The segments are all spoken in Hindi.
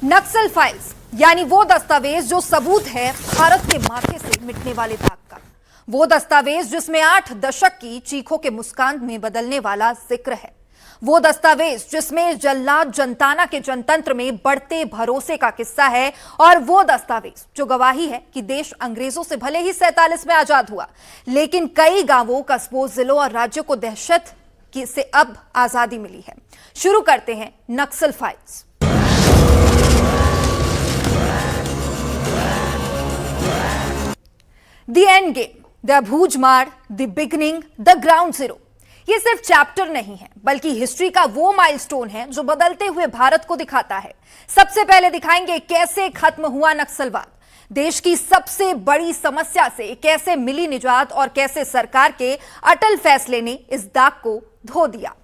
नक्सल फाइल्स यानी वो दस्तावेज जो सबूत है भारत के माथे से मिटने वाले दाग का। वो दस्तावेज जिसमें 8 दशक की चीखों के मुस्कान में बदलने वाला जिक्र है। वो दस्तावेज जिसमें जल्लाद जनताना के जनतंत्र में बढ़ते भरोसे का किस्सा है। और वो दस्तावेज जो गवाही है कि देश अंग्रेजों से भले ही 47 में आजाद हुआ, लेकिन कई गांवों, कस्बों, जिलों और राज्यों को दहशत की से अब आजादी मिली है। शुरू करते हैं Naxal files. The end game, the भूजमार, the beginning, the ground zero. ये सिर्फ चैप्टर नहीं है, बल्कि हिस्ट्री का वो माइलस्टोन है जो बदलते हुए भारत को दिखाता है। सबसे पहले दिखाएंगे कैसे खत्म हुआ नक्सलवाद, देश की सबसे बड़ी समस्या से कैसे मिली निजात और कैसे सरकार के अटल फैसले ने इस दाग को धो दिया।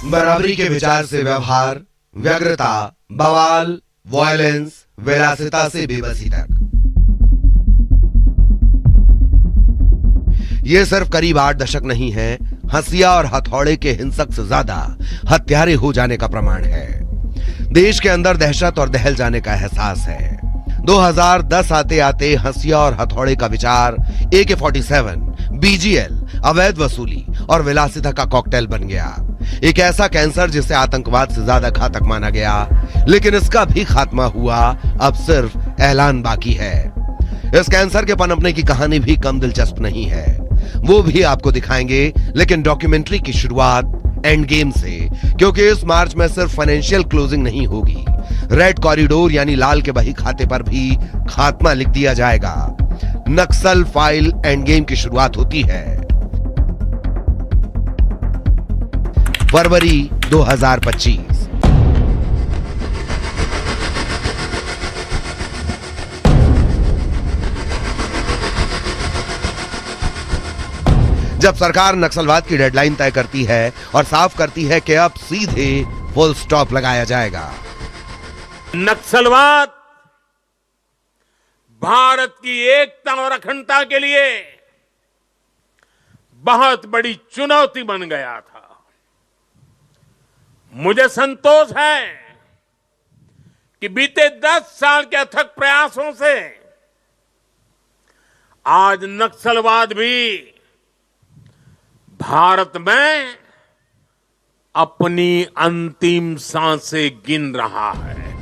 बराबरी के विचार से व्यवहार, व्यग्रता, बवाल, वायलेंस, विलासिता से बेबसी तक। ये सिर्फ करीब 8 दशक नहीं है, हंसिया और हथौड़े के हिंसक से ज्यादा हत्यारे हो जाने का प्रमाण है। देश के अंदर दहशत और दहल जाने का एहसास है। 2010 आते आते हंसिया और हथौड़े का विचार AK-47, BGL, अवैध वसूली और विलासिता का कॉकटेल बन गया। एक ऐसा कैंसर जिसे आतंकवाद से ज्यादा घातक माना गया, लेकिन इसका भी खात्मा हुआ, अब सिर्फ ऐलान बाकी है। इस कैंसर के पनपने की कहानी भी कम दिलचस्प नहीं है, वो भी आपको दिखाएंगे, लेकिन डॉक्यूमेंट्री की शुरुआत एंड गेम से, क्योंकि इस मार्च में सिर्फ फाइनेंशियल क्लोजिंग नहीं होगी, रेड कॉरिडोर यानी लाल के बही खाते पर भी खात्मा लिख दिया जाएगा। नक्सल फाइल एंड गेम की शुरुआत होती है फरवरी 2025। जब सरकार नक्सलवाद की डेडलाइन तय करती है और साफ करती है कि अब सीधे फुल स्टॉप लगाया जाएगा। नक्सलवाद भारत की एकता और अखंडता के लिए बहुत बड़ी चुनौती बन गया था। मुझे संतोष है कि बीते 10 साल के अथक प्रयासों से आज नक्सलवाद भी भारत में अपनी अंतिम सांसें गिन रहा है।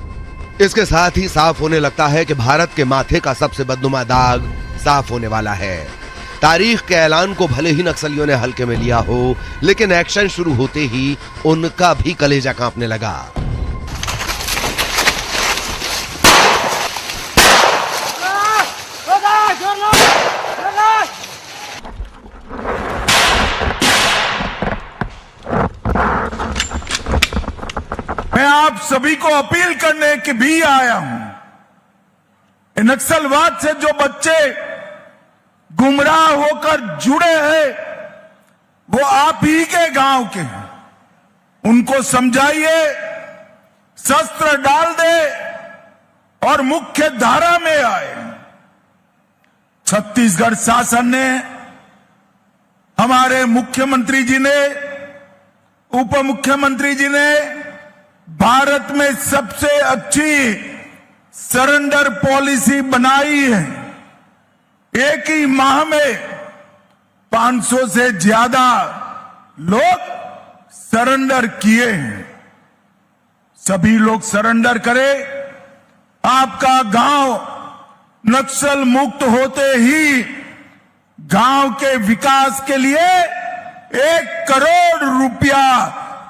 इसके साथ ही साफ होने लगता है कि भारत के माथे का सबसे बदनुमा दाग साफ होने वाला है। तारीख के ऐलान को भले ही नक्सलियों ने हल्के में लिया हो, लेकिन एक्शन शुरू होते ही उनका भी कलेजा कांपने लगा। मैं आप सभी को अपील करने के भी आया हूं। नक्सलवाद से जो बच्चे गुमराह होकर जुड़े हैं, वो आप ही के गांव के हैं। उनको समझाइए, शस्त्र डाल दे और मुख्य धारा में आए। छत्तीसगढ़ शासन ने, हमारे मुख्यमंत्री जी ने, उप मुख्यमंत्री जी ने भारत में सबसे अच्छी सरेंडर पॉलिसी बनाई है। एक ही माह में 500 से ज्यादा लोग सरेंडर किए हैं। सभी लोग सरेंडर करें। आपका गांव नक्सल मुक्त होते ही गांव के विकास के लिए 1 करोड़ रुपया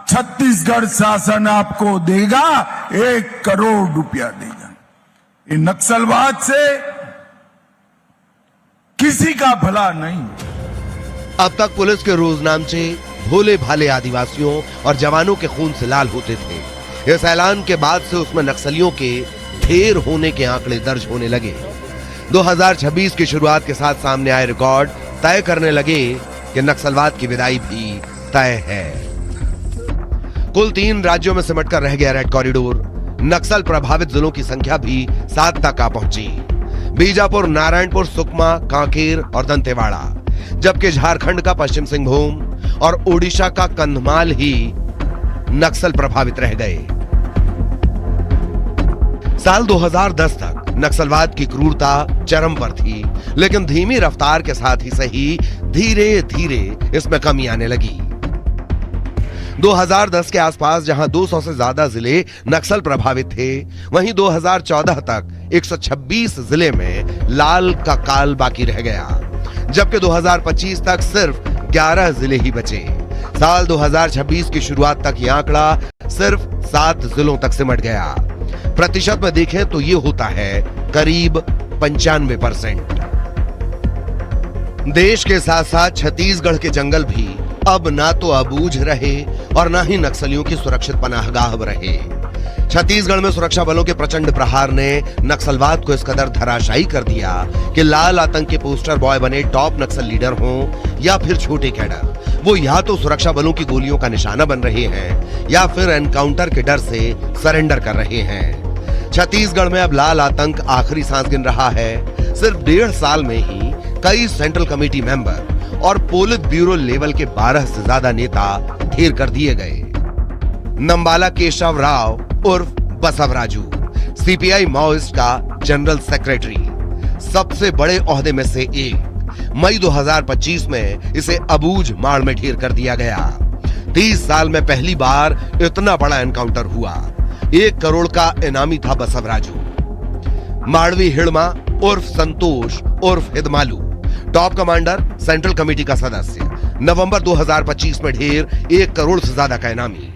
छत्तीसगढ़ शासन आपको देगा, 1 करोड़ रुपया देगा। ये नक्सलवाद से किसी का भला नहीं। अब तक पुलिस के रोजनामचे भोले भाले आदिवासियों और जवानों के खून से लाल होते थे। इस ऐलान के बाद से उसमें नक्सलियों के ढेर होने के आंकड़े दर्ज होने लगे। 2026 की शुरुआत के साथ सामने आए रिकॉर्ड तय करने लगे कि नक्सलवाद की विदाई भी तय है। कुल 3 राज्यों में सिमटकर रह गया रेड कॉरिडोर। नक्सल प्रभावित जिलों की संख्या भी 7 तक आ पहुंची। बीजापुर, नारायणपुर, सुकमा, कांकेर और दंतेवाड़ा, जबकि झारखंड का पश्चिम सिंहभूम और ओडिशा का कंधमाल ही नक्सल प्रभावित रह गए। साल 2010 तक नक्सलवाद की क्रूरता चरम पर थी, लेकिन धीमी रफ्तार के साथ ही सही धीरे धीरे इसमें कमी आने लगी। 2010 के आसपास जहां 200 से ज्यादा जिले नक्सल प्रभावित थे, वहीं 2014 तक 126 जिले में लाल का काल बाकी रह गया, जबकि 2025 तक सिर्फ 11 जिले ही बचे। साल 2026 की शुरुआत तक यह आंकड़ा सिर्फ 7 जिलों तक सिमट गया। प्रतिशत में देखें तो यह होता है करीब 95%। देश के साथ साथ छत्तीसगढ़ के जंगल भी अब ना तो अबूझ रहे और ना ही नक्सलियों की सुरक्षित पनाहगाह रहे। छत्तीसगढ़ में सुरक्षा बलों के प्रचंड प्रहार ने नक्सलवाद को इस कदर धराशायी कर दिया कि लाल आतंक के पोस्टर बॉय बने टॉप नक्सल लीडर हों या फिर छोटे कैडर, वो या तो सुरक्षा बलों की गोलियों का निशाना बन रहे हैं या फिर एनकाउंटर के डर से सरेंडर कर रहे हैं। छत्तीसगढ़ में अब लाल आतंक आखिरी सांस गिन रहा है। सिर्फ 1.5 साल में ही कई सेंट्रल कमेटी मेंबर और पोलित ब्यूरो लेवल के 12 से ज्यादा नेता ढेर कर दिए गए। नंबाला केशव राव उर्फ बसवराजू, सीपीआई माओइस्ट का जनरल सेक्रेटरी, सबसे बड़े ओहदे में से एक, मई 2025 में इसे अबूझ माड़ में ढेर कर दिया गया। 30 साल में पहली बार इतना बड़ा एनकाउंटर हुआ। 1 करोड़ का इनामी था बसवराजू। माड़वी हिड़मा उर्फ संतोष उर्फ हिदमालू, टॉप कमांडर, सेंट्रल कमेटी का सदस्य, नवंबर 2025 में ढेर 1 करोड़ से ज्यादा का इनामी।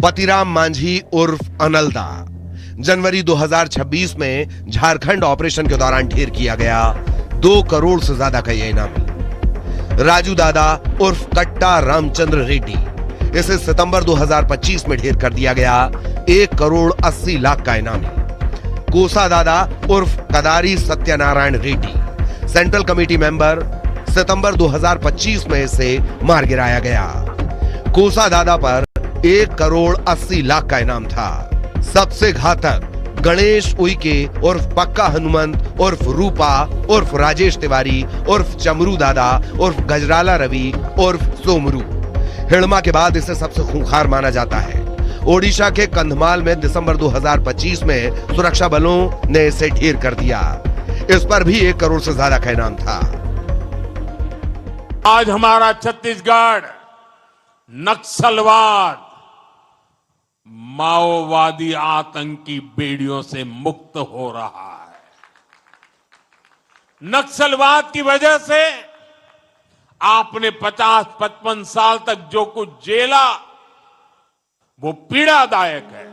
पतिराम मांझी उर्फ अनलदा, जनवरी 2026 में झारखंड ऑपरेशन के दौरान ढेर किया गया, 2 करोड़ से ज्यादा का यह इनामी। राजू दादा उर्फ कट्टा रामचंद्र रेड्डी, इसे सितंबर 2025 में ढेर कर दिया गया, 1 करोड़ 80 लाख का इनामी। कोसा दादा उर्फ Kadari Satyanarayana Reddy, central committee member, सितंबर 2025 में इसे मार गिराया गया। कोसा दादा पर 1 करोड़ 80 लाख का इनाम था। सबसे घातक गणेश उइके उर्फ पक्का हनुमंत उर्फ रूपा उर्फ राजेश तिवारी उर्फ चमरू दादा उर्फ गजराला रवि उर्फ सोमरू, हिड़मा के बाद इसे सबसे खूंखार माना जाता है। ओडिशा के कंधमाल में दिसंबर 2025 में सुरक्षा बलों ने इसे ढेर कर दिया। इस पर भी 1 करोड़ से ज्यादा का इनाम था। आज हमारा छत्तीसगढ़ नक्सलवाद, माओवादी आतंकी बेड़ियों से मुक्त हो रहा है। नक्सलवाद की वजह से आपने 50-55 साल तक जो कुछ झेला वो पीड़ादायक है।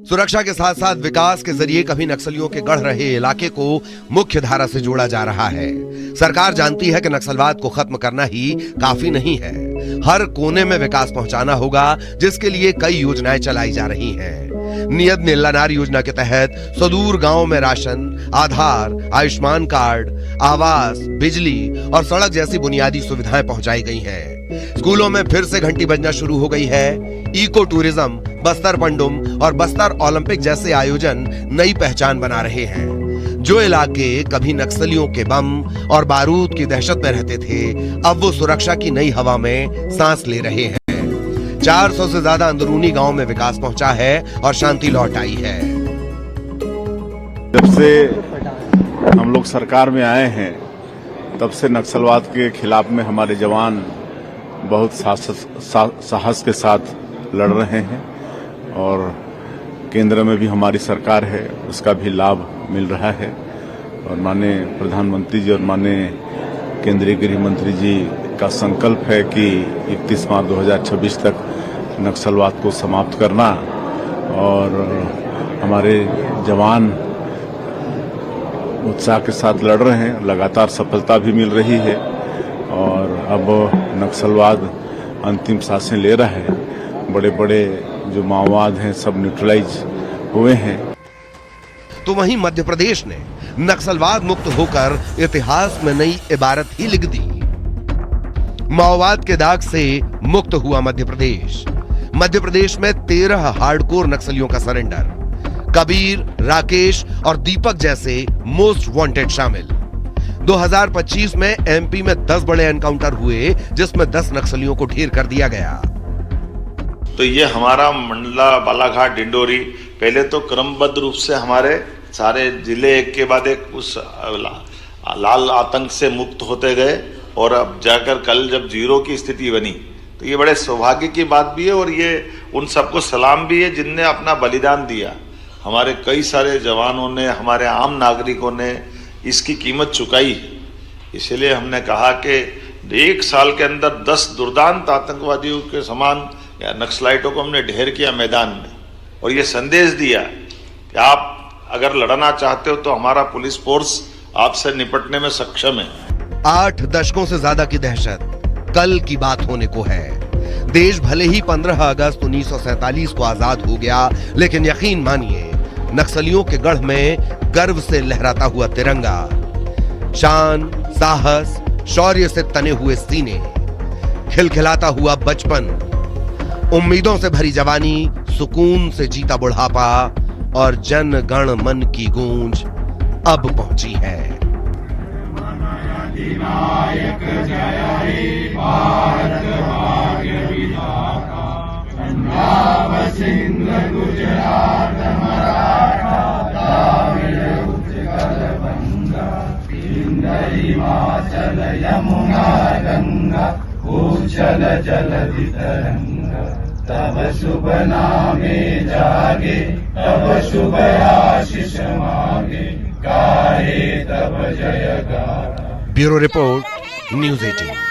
सुरक्षा के साथ साथ विकास के जरिए कभी नक्सलियों के गढ़ रहे इलाके को मुख्य धारा से जोड़ा जा रहा है। सरकार जानती है कि नक्सलवाद को खत्म करना ही काफी नहीं है, हर कोने में विकास पहुंचाना होगा, जिसके लिए कई योजनाएं चलाई जा रही हैं। नियत नीलानार योजना के तहत सुदूर गांवों में राशन, आधार, आयुष्मान कार्ड, आवास, बिजली और सड़क जैसी बुनियादी सुविधाएं पहुंचाई गई हैं। स्कूलों में फिर से घंटी बजना शुरू हो गई है। इको टूरिज्म, बस्तर पंडुम और बस्तर ओलंपिक जैसे आयोजन नई पहचान बना रहे हैं। जो इलाके कभी नक्सलियों के बम और बारूद की दहशत में रहते थे, अब वो सुरक्षा की नई हवा में सांस ले रहे हैं। 400 से ज्यादा अंदरूनी गांव में विकास पहुंचा है और शांति लौट आई है। जब से हम लोग सरकार में आए हैं, तब से नक्सलवाद के खिलाफ में हमारे जवान बहुत साहस के साथ लड़ रहे हैं और केंद्र में भी हमारी सरकार है, उसका भी लाभ मिल रहा है। और माननीय प्रधानमंत्री जी और माननीय केंद्रीय गृह मंत्री जी का संकल्प है कि 31 मार्च 2026 तक नक्सलवाद को समाप्त करना, और हमारे जवान उत्साह के साथ लड़ रहे हैं, लगातार सफलता भी मिल रही है और अब नक्सलवाद अंतिम सांसें ले रहा है। बड़े बड़े जो माओवाद हैं सब न्यूट्रलाइज हुए हैं। तो वहीं मध्य प्रदेश ने नक्सलवाद मुक्त होकर इतिहास में नई इबारत ही लिख दी। माओवाद के दाग से मुक्त हुआ मध्य प्रदेश। मध्य प्रदेश में 13 हार्डकोर नक्सलियों का सरेंडर। कबीर, राकेश और दीपक जैसे मोस्ट वांटेड शामिल। 2025 में एमपी में 10 बड़े एनकाउंटर हुए, जिसमें 10 नक्सलियों को ढेर कर दिया गया। तो ये हमारा मंडला, बालाघाट, डिंडोरी पहले तो क्रमबद्ध रूप से हमारे सारे जिले एक के बाद एक उस लाल आतंक से मुक्त होते गए, और अब जाकर कल जब जीरो की स्थिति बनी तो ये बड़े सौभाग्य की बात भी है, और ये उन सबको सलाम भी है जिनने अपना बलिदान दिया। हमारे कई सारे जवानों ने, हमारे आम नागरिकों ने इसकी कीमत चुकाई है। इसलिए हमने कहा कि 1 साल के अंदर 10 दुर्दांत आतंकवादियों के समान या नक्सलाइटों को हमने ढेर किया मैदान में, और ये संदेश दिया कि आप अगर लड़ना चाहते हो तो हमारा पुलिस फोर्स आपसे निपटने में सक्षम है। 8 दशकों से ज्यादा की दहशत कल की बात होने को है। देश भले ही 15 अगस्त 1947 को आजाद हो गया, लेकिन यकीन मानिए नक्सलियों के गढ़ में गर्व से लहराता हुआ तिरंगा, शान, साहस, शौर्य से तने हुए सीने, खिलखिलाता हुआ बचपन, उम्मीदों से भरी जवानी, सुकून से जीता बुढ़ापा और जन गण मन की गूंज अब पहुंची है। तब शुभ नामे जागे, तब शुभ आशीष मांगे, गाहे तब जय गाथा। Bureau report, news 18।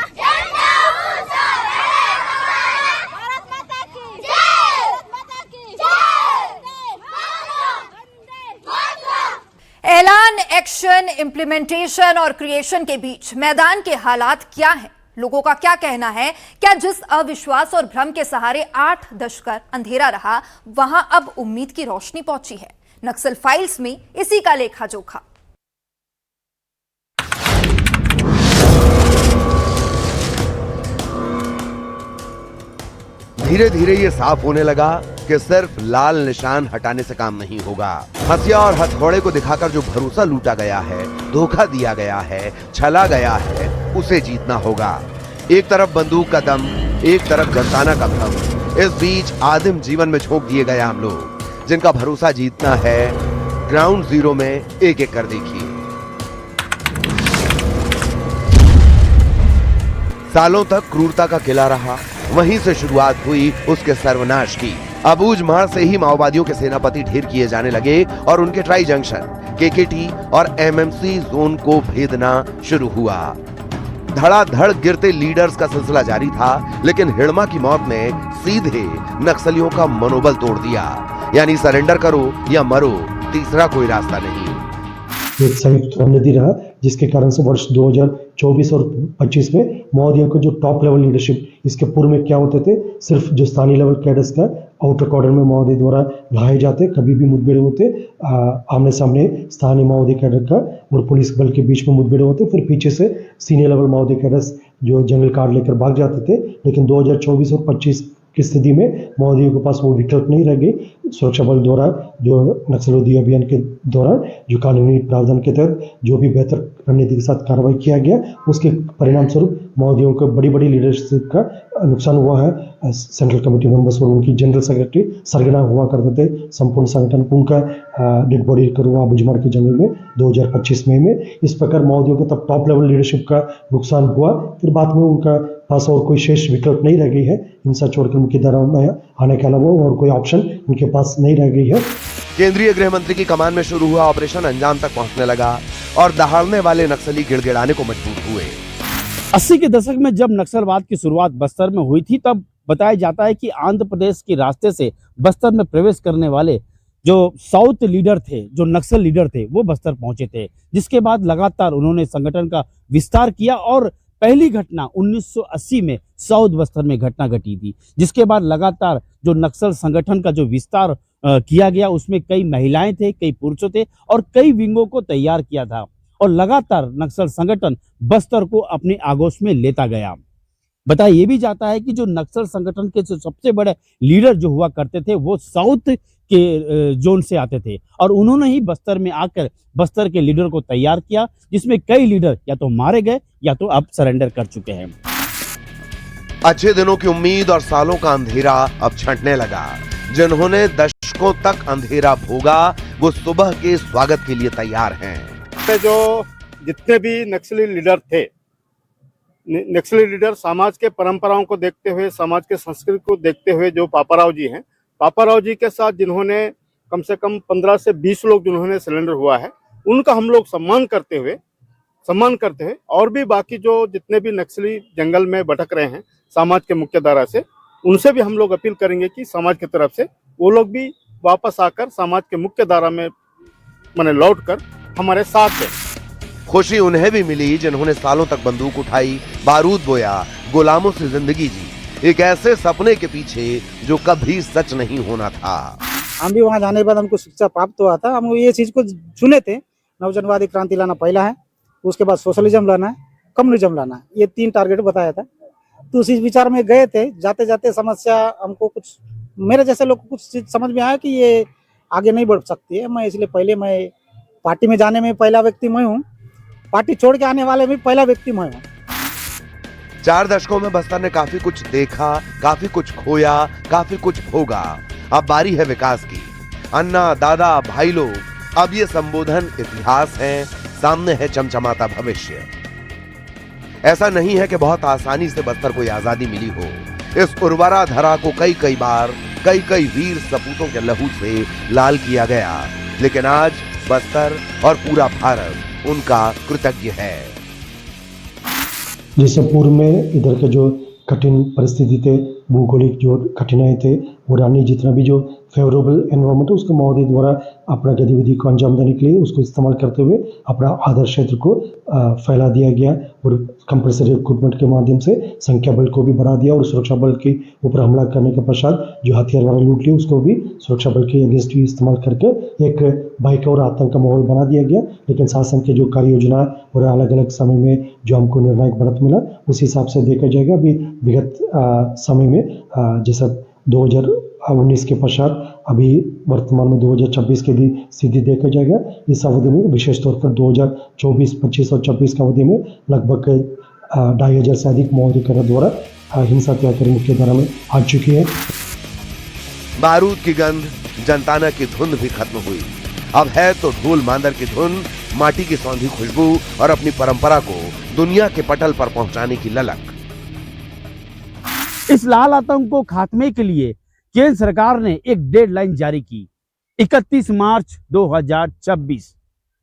ऐलान, एक्शन, इम्प्लीमेंटेशन और क्रिएशन के बीच मैदान के हालात क्या हैं? लोगों का क्या कहना है? क्या जिस अविश्वास और भ्रम के सहारे 8 दशक अंधेरा रहा, वहां अब उम्मीद की रोशनी पहुंची है? नक्सल फाइल्स में इसी का लेखा जोखा। धीरे धीरे ये साफ होने लगा कि सिर्फ लाल निशान हटाने से काम नहीं होगा। हथिया और हथौड़े को दिखाकर जो भरोसा लूटा गया है, धोखा दिया गया है, छला गया है, उसे जीतना होगा। एक तरफ बंदूक का दम, एक तरफ जनताना का भ्रम। इस बीच आदिम जीवन में झोंक दिए गए हम लोग, जिनका भरोसा जीतना है। ग्राउंड जीरो में एक एक कर देखिए। सालों तक क्रूरता का किला रहा, वहीं से शुरुआत हुई उसके सर्वनाश की। अबूझमाड़ से ही माओवादियों के सेनापति ढेर किए जाने लगे और उनके ट्राई जंक्शन, केकेटी और एमएमसी जोन को भेदना शुरू हुआ। धड़ाधड़ गिरते लीडर्स का सिलसिला जारी था, लेकिन हिड़मा की मौत ने सीधे नक्सलियों का मनोबल तोड़ दिया। यानी सरेंडर करो या मरो, तीसरा कोई रास्ता नहीं। एक संयुक्त रणनीति रहा, जिसके कारण से वर्ष 2024 और 25 में माओवादियों का जो टॉप लेवल लीडरशिप, इसके पूर्व में क्या होते थे, सिर्फ जो स्थानीय लेवल कैडर्स का आउटर कॉर्डर में माओवादी द्वारा लाए जाते, कभी भी मुठभेड़ होते, आमने सामने स्थानीय माओवादी कैडर का और पुलिस बल के बीच में मुठभेड़ होते, फिर पीछे से सीनियर लेवल माओवादी कैडर्स जो जंगल कार्ड लेकर भाग जाते थे। लेकिन 2024 और 25 की स्थिति में माओवादियों के पास वो विकल्प नहीं रह गई। सुरक्षा बल द्वारा जो नक्सलरोधी अभियान के दौरान जो कानूनी प्रावधान के तहत जो भी बेहतर रणनीति के साथ कार्रवाई किया गया, उसके परिणाम स्वरूप माओवादियों को बड़ी बड़ी लीडरशिप का नुकसान हुआ है। सेंट्रल कमेटी मेंबर्स और उनकी जनरल सेक्रेटरी सरगना हुआ करते थे। संपूर्ण संगठन उनका डेड बॉडी रिकवर हुआ अबूझमाड़ के जंगल में 2025 मई में। इस प्रकार माओवादियों को तब टॉप लेवल लीडरशिप का नुकसान हुआ। फिर बाद में उनका पास और कोई शेष विकल्प नहीं रह गई है हिंसा छोड़कर मुख्यधारा में आने के अलावा और कोई ऑप्शन उनके पास नहीं रह गई है। केंद्रीय गृह मंत्री की कमान में शुरू हुआ ऑपरेशन अंजाम तक पहुंचने लगा और दहाड़ने वाले नक्सली गिड़गिड़ाने को मजबूर हुए। 80 के दशक में जब नक्सलवाद की शुरुआत बस्तर में हुई थी, तब बताया जाता है कि आंध्र प्रदेश के रास्ते से बस्तर में प्रवेश करने वाले जो साउथ लीडर थे, जो नक्सल लीडर थे, वो बस्तर पहुंचे थे। जिसके बाद लगातार उन्होंने संगठन का विस्तार किया और पहली घटना 1980 में साउथ बस्तर में घटना घटी थी। जिसके बाद लगातार जो नक्सल संगठन का जो विस्तार किया गया, उसमें कई महिलाएं थे, कई पुरुषों थे और कई विंगों को तैयार किया था और लगातार नक्सल संगठन बस्तर को अपने आगोश में लेता गया। बताया ये भी जाता है कि जो नक्सल संगठन के जो सबसे बड़े लीडर जो हुआ करते थे, वो साउथ के जोन से आते थे और उन्होंने ही बस्तर में आकर बस्तर के लीडर को तैयार किया, जिसमें कई लीडर या तो मारे गए या तो अब सरेंडर कर चुके हैं। अच्छे दिनों की उम्मीद और सालों का अंधेरा अब छंटने लगा। जिन्होंने दशकों तक अंधेरा भोगा, वो सुबह के स्वागत के लिए तैयार हैं। जो जितने भी नक्सली लीडर थे, नक्सली लीडर समाज के परंपराओं को देखते हुए, समाज के संस्कृति को देखते हुए, जो पापाराव जी हैं, पापाराव जी के साथ जिन्होंने कम से कम 15 से 20 लोग जिन्होंने सिलेंडर हुआ है, उनका हम लोग सम्मान करते हुए और भी बाकी जो जितने भी नक्सली जंगल में भटक रहे हैं समाज के मुख्य धारा से, उनसे भी हम लोग अपील करेंगे कि समाज की तरफ से वो लोग भी वापस आकर समाज के मुख्य धारा में माने लौट कर हमारे साथ है। खुशी उन्हें भी मिली जिन्होंने सालों तक बंदूक उठाई, बारूद बोया, गुलामों से जिंदगी जी, एक ऐसे सपने के पीछे जो कभी सच नहीं होना था। हम भी वहाँ जाने के बाद हमको शिक्षा प्राप्त हुआ था। हम ये चीज को चुने थे, नवजनवादी क्रांति लाना पहला है, उसके बाद सोशलिज्म लाना है, कम्युनिज्म लाना है, ये 3 टारगेट बताया था। तो उसी विचार में गए थे। जाते जाते समस्या हमको कुछ, मेरे जैसे लोग को कुछ चीज समझ में आया कि ये आगे नहीं बढ़ सकती है। मैं इसलिए पहले मैं पार्टी में जाने में पहला व्यक्ति मैं हूँ, पार्टी छोड़ के आने वाले भी पहला व्यक्ति मैं हूँ। 4 दशकों में बस्तर ने काफी कुछ देखा, काफी कुछ खोया, काफी कुछ भोगा। अब बारी है विकास की। अन्ना, दादा, भाई लोग, अब ये संबोधन इतिहास है, सामने है चमचमाता भविष्य। ऐसा नहीं है कि बहुत आसानी से बस्तर को आजादी मिली हो। इस उर्वरा धरा को कई बार कई वीर सपूतों के लहू से लाल किया गया, लेकिन आज बस्तर और पूरा भारत उनका कृतज्ञ है। जैसे पूर्व में इधर के जो कठिन परिस्थिति थे, भौगोलिक जो कठिनाई थे, और अन्य जितना भी जो फेवरेबल एनवायरमेंट है, उसको महोदय द्वारा अपना गतिविधि को अंजाम देने के लिए उसको इस्तेमाल करते हुए अपना आदर्श क्षेत्र को फैला दिया गया और कंपल्सरी रिक्रूटमेंट के माध्यम से संख्या बल को भी बढ़ा दिया और सुरक्षा बल के ऊपर हमला करने के पश्चात जो हथियार वाला लूट लिया उसको भी सुरक्षा बल के अगेंस्ट भी इस्तेमाल करके एक भय और आतंक का माहौल बना दिया गया। लेकिन शासन के जो कार्य योजना और अलग अलग समय में जो हमको निर्णायक बढ़त मिला, उस हिसाब से देखा जाएगा। अभी विगत समय में जैसा 2019 के पश्चात अभी वर्तमान में 2026 की स्थिति देखा जाएगा। इस अवधि में विशेष तौर पर 2024, 25 और 26 की अवधि में लगभग 2500 से अधिक मौलिकरण द्वारा हिंसा त्यागकारी मुख्य धारा में आ चुकी है। बारूद की गंध, जनताना की धुन भी खत्म हुई। अब है तो ढोल मांदर की धुन, माटी की सौंधी खुशबू और अपनी परंपरा को दुनिया के पटल पर पहुंचाने की ललक। इस लाल आतंक को खात्मे के लिए केंद्र सरकार ने एक डेडलाइन जारी की, 31 मार्च 2026,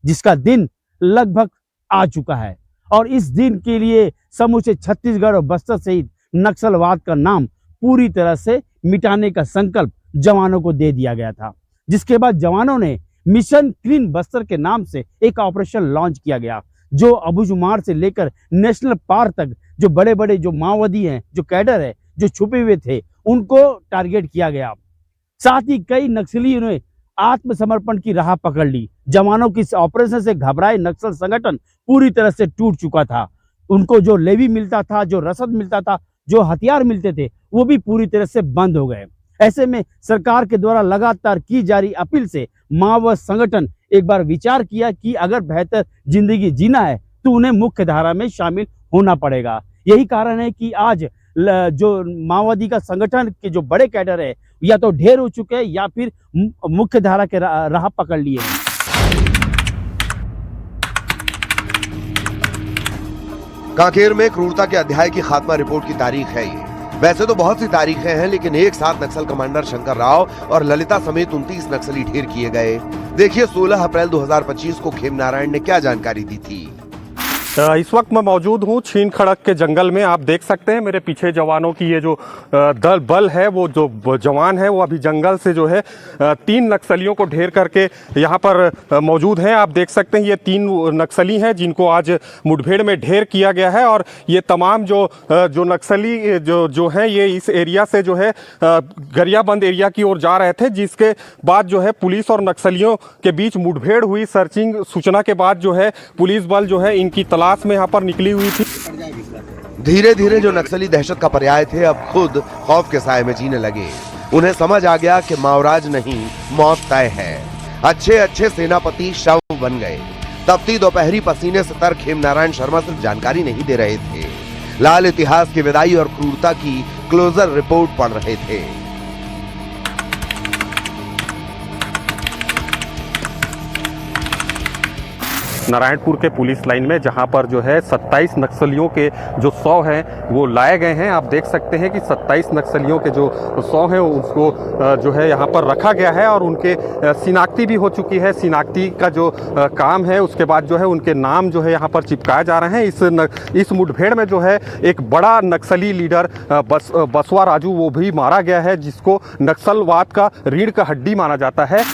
जिसका दिन लगभग आ चुका है और इस दिन के लिए समूचे छत्तीसगढ़ और बस्तर सहित नक्सलवाद का नाम पूरी तरह से मिटाने का संकल्प जवानों को दे दिया गया था। जिसके बाद जवानों ने मिशन क्लीन बस्तर के नाम से एक ऑपरेशन लॉन्च किया गया, जो अबूझमाड़ से लेकर नेशनल पार्क तक जो बड़े बड़े जो माओवादी हैं, जो कैडर है, जो छुपे हुए थे, उनको टारगेट किया गया। साथ ही कई नक्सलियों ने आत्मसमर्पण की राह पकड़ ली। जवानों की इस ऑपरेशन से घबराए नक्सल संगठन पूरी तरह से टूट चुका था। उनको जो लेवी मिलता था, जो रसद मिलता था, जो हथियार मिलते थे, वो भी पूरी तरह से बंद हो गए। ऐसे में सरकार के द्वारा लगातार की जा रही अपील से माओवाद संगठन एक बार विचार किया कि अगर बेहतर जिंदगी जीना है तो उन्हें मुख्य धारा में शामिल होना पड़ेगा। यही कारण है कि आज जो माओवादी का संगठन के जो बड़े कैडर है, या तो ढेर हो चुके हैं या फिर मुख्य धारा के राह पकड़ लिए हैं। कांकेर में क्रूरता के अध्याय की खात्मा रिपोर्ट की तारीख है ये। वैसे तो बहुत सी तारीखें हैं, लेकिन एक साथ नक्सल कमांडर शंकर राव और ललिता समेत 29 नक्सली ढेर किए गए। देखिए 16 अप्रैल 2025 को खेम नारायण ने क्या जानकारी दी थी। इस वक्त मैं मौजूद हूँ छीन खड़क के जंगल में। आप देख सकते हैं मेरे पीछे जवानों की ये जो दल बल है, वो जो जवान है वो अभी जंगल से जो है 3 नक्सलियों को ढेर करके यहाँ पर मौजूद हैं। आप देख सकते हैं ये 3 नक्सली हैं जिनको आज मुठभेड़ में ढेर किया गया है। और ये तमाम जो नक्सली जो हैं ये इस एरिया से जो है गरियाबंद एरिया की ओर जा रहे थे, जिसके बाद जो है पुलिस और नक्सलियों के बीच मुठभेड़ हुई। सर्चिंग सूचना के बाद जो है पुलिस बल जो है इनकी तलाश में यहाँ पर निकली हुई थी। धीरे धीरे जो नक्सली दहशत का पर्याय थे अब खुद खौफ के साए में जीने लगे। उन्हें समझ आ गया कि मावराज नहीं मौत तय है। अच्छे अच्छे सेनापति शव बन गए। तपती दोपहरी पसीने से तर खेम नारायण शर्मा सिर्फ जानकारी नहीं दे रहे थे, लाल इतिहास की विदाई और क्रूरता की क्लोजर रिपोर्ट पढ़ रहे थे। नारायणपुर के पुलिस लाइन में जहां पर जो है 27 नक्सलियों के जो 100 हैं वो लाए गए हैं। आप देख सकते हैं कि 27 नक्सलियों के जो 100 हैं उसको जो है यहां पर रखा गया है और उनके शिनाख्ती भी हो चुकी है। शिनाख्ती का जो काम है उसके बाद जो है उनके नाम जो है यहां पर चिपकाए जा रहे हैं। इस मुठभेड़ में जो है एक बड़ा नक्सली लीडर बसवा राजू वो भी मारा गया है, जिसको नक्सलवाद का रीढ़ का हड्डी माना जाता है।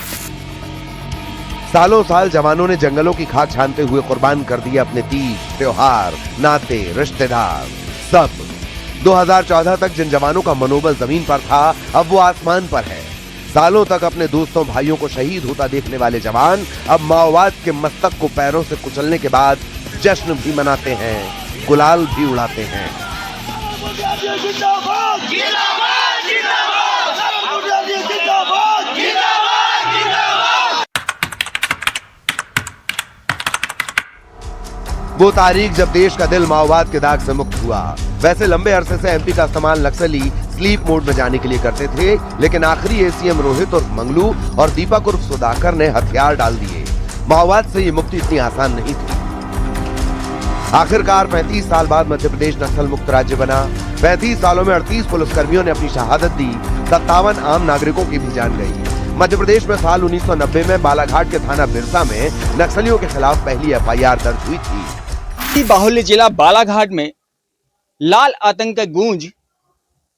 सालों साल जवानों ने जंगलों की खाक छानते हुए कुर्बान कर दिए अपने तीज, त्योहार, नाते, रिश्तेदार सब। 2014 तक जिन जवानों का मनोबल जमीन पर था अब वो आसमान पर है। सालों तक अपने दोस्तों भाइयों को शहीद होता देखने वाले जवान अब माओवाद के मस्तक को पैरों से कुचलने के बाद जश्न भी मनाते हैं, गुलाल भी उड़ाते हैं। वो तारीख जब देश का दिल माओवाद के दाग से मुक्त हुआ। वैसे लंबे अरसे से एमपी का इस्तेमाल नक्सली स्लीप मोड में जाने के लिए करते थे, लेकिन आखिरी एसीएम रोहित उर्फ मंगलू और दीपक उर्फ सुधाकर ने हथियार डाल दिए। माओवाद से ये मुक्ति इतनी आसान नहीं थी। आखिरकार 35 साल बाद मध्य प्रदेश नक्सल मुक्त राज्य बना। 35 सालों में 38 पुलिसकर्मियों ने अपनी शहादत दी, 57 आम नागरिकों की भी जान गई। मध्य प्रदेश में साल 1990 में बालाघाट के थाना बिरसा में नक्सलियों के खिलाफ पहली एफआईआर दर्ज हुई थी। बाहुल्य जिला बालाघाट में लाल आतंक की गूंज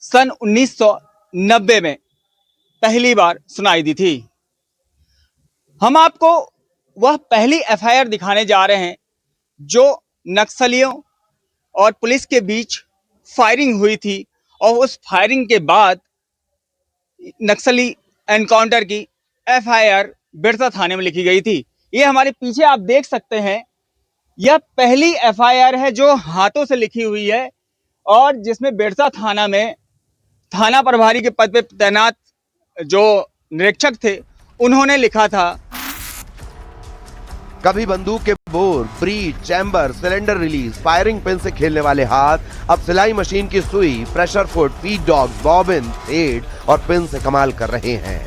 सन 1990 में पहली बार सुनाई दी थी। हम आपको वह पहली एफआईआर दिखाने जा रहे हैं जो नक्सलियों और पुलिस के बीच फायरिंग हुई थी और उस फायरिंग के बाद नक्सली एनकाउंटर की एफआईआर बिरसा थाने में लिखी गई थी। ये हमारे पीछे आप देख सकते हैं, यह पहली एफआईआर है जो हाथों से लिखी हुई है और जिसमें बिरसा थाना में थाना प्रभारी के पद पे तैनात जो निरीक्षक थे उन्होंने लिखा था। कभी बंदूक के bore, breach, chamber, cylinder release, firing pin से खेलने वाले हाथ अब सिलाई मशीन की सुई, pressure foot, feed dogs, bobbin, thread और पिन से कमाल कर रहे हैं।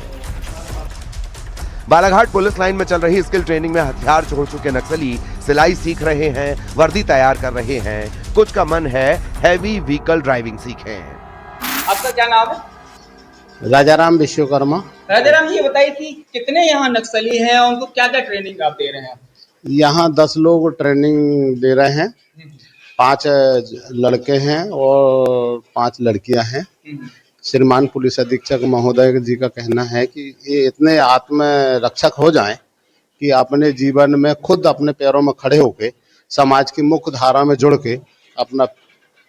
बालाघाट पुलिस लाइन में चल रही स्किल ट्रेनिंग में हथियार छोड़ चुके नक्सली सिलाई सीख रहे हैं, वर्दी तैयार कर रहे हैं। कुछ का मन है हैवी व्हीकल ड्राइविंग सीखें। आपका क्या नाम है? राजाराम विश्वकर्मा। राजाराम, ये बताइए कि कितने यहाँ नक्सली हैं और उनको क्या क्या ट्रेनिंग आप दे रहे हैं? यहाँ 10 लोग ट्रेनिंग दे रहे हैं। 5 लड़के हैं और 5 लड़कियां हैं। श्रीमान पुलिस अधीक्षक महोदय जी का कहना है कि ये इतने आत्मरक्षक हो जाएं कि अपने जीवन में खुद अपने पैरों में खड़े होके समाज की मुख्य धारा में जुड़ के अपना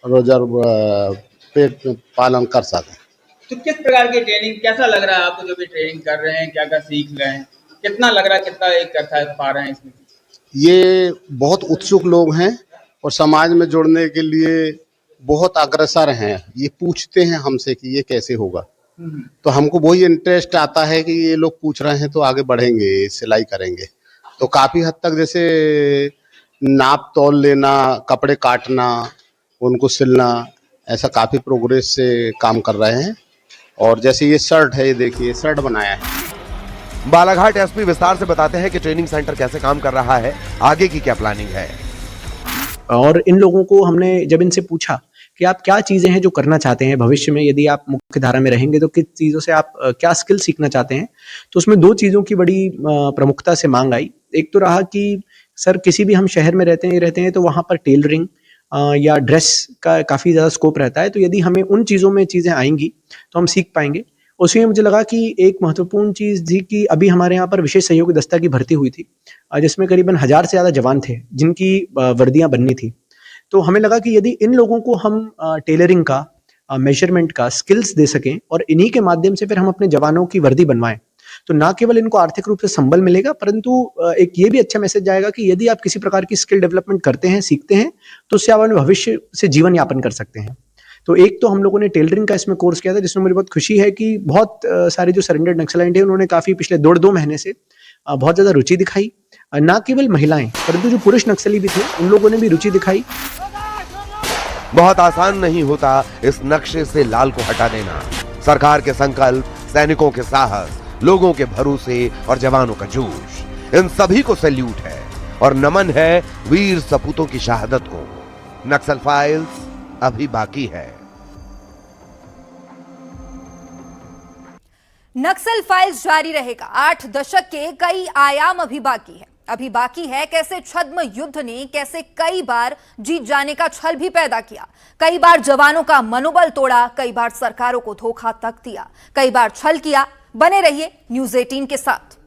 रोजगार पेट पालन कर सकें। तो किस प्रकार की ट्रेनिंग, कैसा लग रहा है आपको जो भी ट्रेनिंग कर रहे हैं? क्या क्या सीख रहे हैं? कितना लग रहा है, कितना एक कर पा रहे हैं इसमें? ये बहुत उत्सुक लोग हैं और समाज में जुड़ने के लिए बहुत अग्रसर हैं। ये पूछते हैं हमसे कि ये कैसे होगा, तो हमको वही इंटरेस्ट आता है कि ये लोग पूछ रहे हैं तो आगे बढ़ेंगे, सिलाई करेंगे। तो काफी हद तक जैसे नाप तोल लेना, कपड़े काटना, उनको सिलना, ऐसा काफी प्रोग्रेस से काम कर रहे हैं। और जैसे ये शर्ट है, ये देखिए शर्ट बनाया है। बालाघाट एसपी विस्तार से बताते हैं कि ट्रेनिंग सेंटर कैसे काम कर रहा है, आगे की क्या प्लानिंग है। और इन लोगों को हमने जब इनसे पूछा कि आप क्या चीज़ें हैं जो करना चाहते हैं भविष्य में, यदि आप मुख्य धारा में रहेंगे तो किस चीज़ों से आप क्या स्किल सीखना चाहते हैं, तो उसमें 2 चीज़ों की बड़ी प्रमुखता से मांग आई। एक तो रहा कि सर किसी भी हम शहर में रहते हैं तो वहाँ पर टेलरिंग या ड्रेस का काफ़ी ज़्यादा स्कोप रहता है, तो यदि हमें उन चीज़ों में चीज़ें आएंगी तो हम सीख पाएंगे। उसी में मुझे लगा कि एक महत्वपूर्ण चीज़ थी कि अभी हमारे यहाँ पर विशेष सहयोगी दस्ता की भर्ती हुई थी, जिसमें करीबन 1000 से ज़्यादा जवान थे जिनकी वर्दियाँ बननी थी। तो हमें लगा कि यदि इन लोगों को हम टेलरिंग का, मेजरमेंट का स्किल्स दे सकें और इन्हीं के माध्यम से फिर हम अपने जवानों की वर्दी बनवाएं, तो ना केवल इनको आर्थिक रूप से संबल मिलेगा, परंतु एक ये भी अच्छा मैसेज जाएगा कि यदि आप किसी प्रकार की स्किल डेवलपमेंट करते हैं, सीखते हैं, तो उससे आप अपने भविष्य से जीवन यापन कर सकते हैं। तो एक तो हम लोगों ने टेलरिंग का इसमें कोर्स किया था, जिसमें मुझे बहुत खुशी है कि बहुत सारे जो सरेंडर्ड नक्सलाइट हैं उन्होंने काफ़ी पिछले 1.5-2 महीने से बहुत ज़्यादा रुचि दिखाई। ना केवल महिलाएं परंतु जो पुरुष नक्सली भी थे उन लोगों ने भी रुचि दिखाई। बहुत आसान नहीं होता इस नक्शे से लाल को हटा देना। सरकार के संकल्प, सैनिकों के साहस, लोगों के भरोसे और जवानों का जोश, इन सभी को सैल्यूट है और नमन है वीर सपूतों की शहादत को। नक्सल फाइल्स अभी बाकी है। नक्सल फाइल्स जारी रहेगा। 8 दशक के कई आयाम अभी बाकी है। अभी बाकी है कैसे छद्म युद्ध ने कैसे कई बार जीत जाने का छल भी पैदा किया, कई बार जवानों का मनोबल तोड़ा, कई बार सरकारों को धोखा तक दिया, कई बार छल किया। बने रहिए न्यूज़ 18 के साथ।